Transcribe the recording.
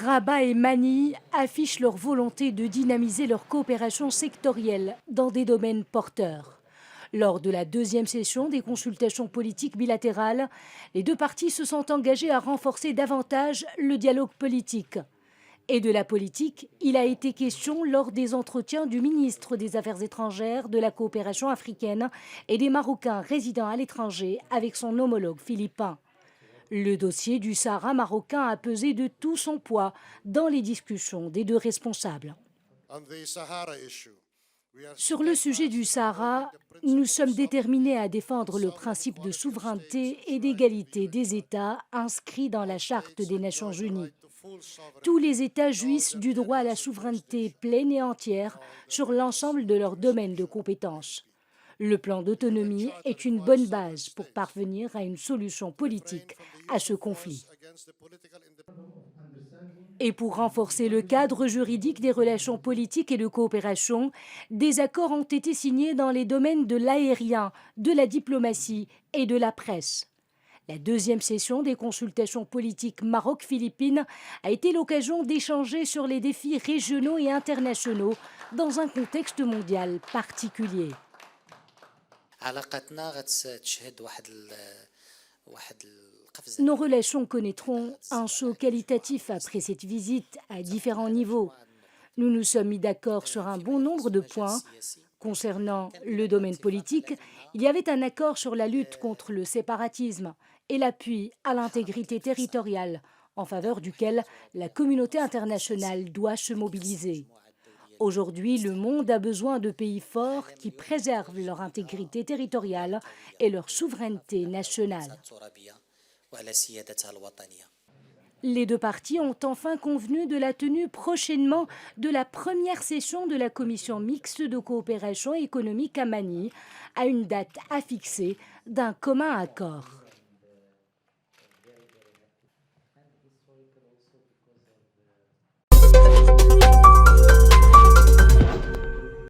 Rabat et Manille affichent leur volonté de dynamiser leur coopération sectorielle dans des domaines porteurs. Lors de la deuxième session des consultations politiques bilatérales, les deux parties se sont engagées à renforcer davantage le dialogue politique. Et de la politique, il a été question lors des entretiens du ministre des Affaires étrangères, de la coopération africaine et des Marocains résidant à l'étranger avec son homologue philippin. Le dossier du Sahara marocain a pesé de tout son poids dans les discussions des deux responsables. Sur le sujet du Sahara, nous sommes déterminés à défendre le principe de souveraineté et d'égalité des États inscrit dans la Charte des Nations Unies. Tous les États jouissent du droit à la souveraineté pleine et entière sur l'ensemble de leurs domaines de compétences. Le plan d'autonomie est une bonne base pour parvenir à une solution politique à ce conflit. Et pour renforcer le cadre juridique des relations politiques et de coopération, des accords ont été signés dans les domaines de l'aérien, de la diplomatie et de la presse. La deuxième session des consultations politiques Maroc-Philippines a été l'occasion d'échanger sur les défis régionaux et internationaux dans un contexte mondial particulier. Nos relations connaîtront un saut qualitatif après cette visite à différents niveaux. Nous nous sommes mis d'accord sur un bon nombre de points. Concernant le domaine politique, il y avait un accord sur la lutte contre le séparatisme et l'appui à l'intégrité territoriale, en faveur duquel la communauté internationale doit se mobiliser. Aujourd'hui, le monde a besoin de pays forts qui préservent leur intégrité territoriale et leur souveraineté nationale. Les deux parties ont enfin convenu de la tenue prochainement de la première session de la commission mixte de coopération économique à Manille, à une date à fixer d'un commun accord.